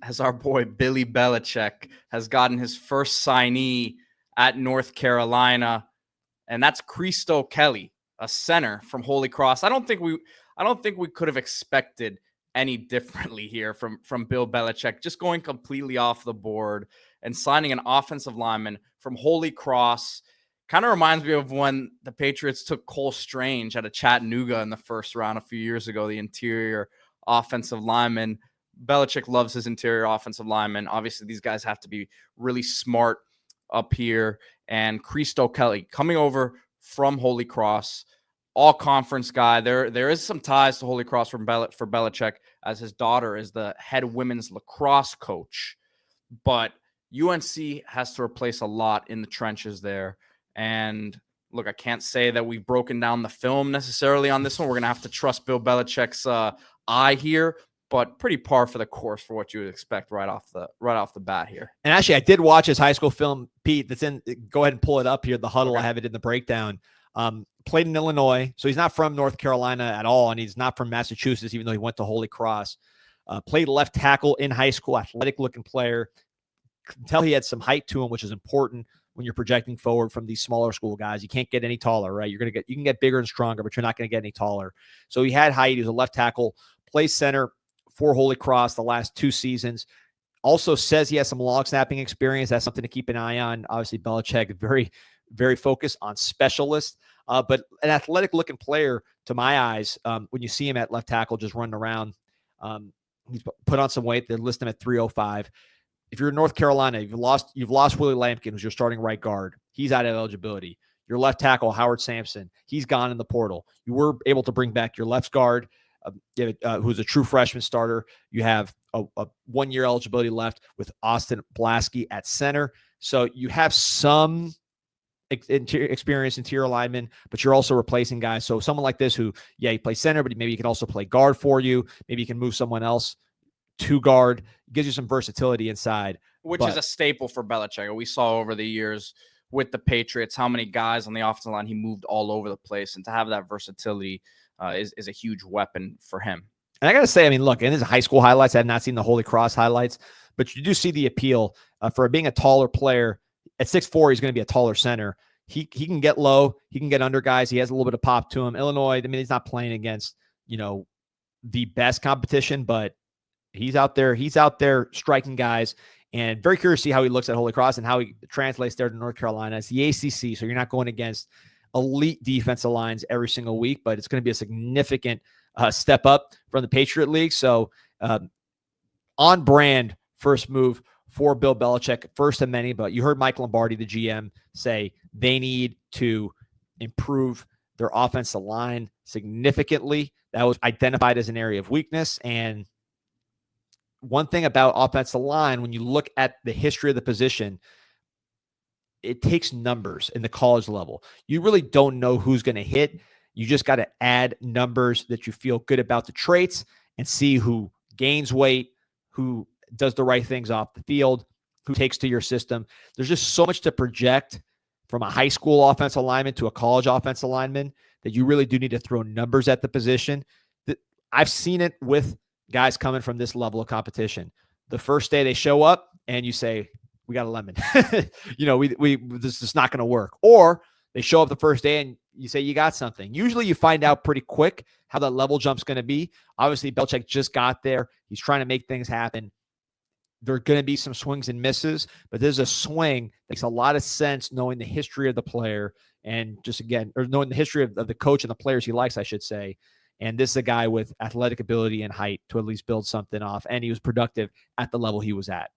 as our boy Billy Belichick has gotten his first signee at North Carolina, and that's Christo Kelly, a center from Holy Cross. I don't think we could have expected any differently here from Bill Belichick, just going completely off the board and signing an offensive lineman from Holy Cross. Kind of reminds me of when the Patriots took Cole Strange out of Chattanooga in the first round a few years ago, the interior offensive lineman. Belichick loves his interior offensive linemen. Obviously, these guys have to be really smart up here. And Christo Kelly coming over from Holy Cross, all conference guy. There is some ties to Holy Cross for Belichick, as his daughter is the head women's lacrosse coach. But UNC has to replace a lot in the trenches there. And look, I can't say that we've broken down the film necessarily on this one. We're going to have to trust Bill Belichick's eye here, but pretty par for the course for what you would expect right off the bat here. And actually, I did watch his high school film, Pete. That's in. Go ahead and pull it up here. The huddle. Okay. I have it in the breakdown. Played in Illinois, so he's not from North Carolina at all, and he's not from Massachusetts, even though he went to Holy Cross. Played left tackle in high school, athletic-looking player. Can tell he had some height to him, which is important when you're projecting forward from these smaller school guys. You can't get any taller, right? You can get bigger and stronger, but you're not going to get any taller. So he had height. He was a left tackle, plays center for Holy Cross the last 2 seasons. Also says he has some long snapping experience. That's something to keep an eye on. Obviously, Belichick very, very focused on specialists, but an athletic-looking player to my eyes. When you see him at left tackle, just running around, he's put on some weight. They list him at 305. If you're in North Carolina, you've lost Willie Lampkin, who's your starting right guard. He's out of eligibility. Your left tackle, Howard Sampson, he's gone in the portal. You were able to bring back your left guard, who's a true freshman starter. You have a 1-year eligibility left with Austin Blaski at center. So you have some experience interior lineman, but you're also replacing guys. So someone like this who, he plays center, but maybe he can also play guard for you. Maybe you can move someone else to guard. Gives you some versatility inside. Which is a staple for Belichick. We saw over the years with the Patriots how many guys on the offensive line he moved all over the place. And to have that versatility is a huge weapon for him. And I got to say, I mean, look, in his high school highlights, I have not seen the Holy Cross highlights, but you do see the appeal for being a taller player. At 6'4", he's going to be a taller center. He can get low. He can get under guys. He has a little bit of pop to him. Illinois, I mean, he's not playing against, the best competition, but he's out there striking guys. And very curious to see how he looks at Holy Cross and how he translates there to North Carolina. It's the ACC, so you're not going against elite defensive lines every single week, but it's going to be a significant step up from the Patriot League. So on brand first move for Bill Belichick, first of many, but you heard Mike Lombardi, the GM, say they need to improve their offensive line significantly. That was identified as an area of weakness. And one thing about offensive line, when you look at the history of the position, it takes numbers in the college level. You really don't know who's going to hit. You just got to add numbers that you feel good about the traits and see who gains weight, who does the right things off the field, who takes to your system. There's just so much to project from a high school offensive lineman to a college offensive lineman that you really do need to throw numbers at the position. I've seen it with guys coming from this level of competition. The first day they show up and you say, we got a lemon. This is not going to work. Or they show up the first day and you say, you got something. Usually you find out pretty quick how that level jump's going to be. Obviously, Belichick just got there. He's trying to make things happen. There are going to be some swings and misses, but there's a swing that makes a lot of sense knowing the history of the player and knowing the history of the coach and the players he likes, I should say. And this is a guy with athletic ability and height to at least build something off. And he was productive at the level he was at.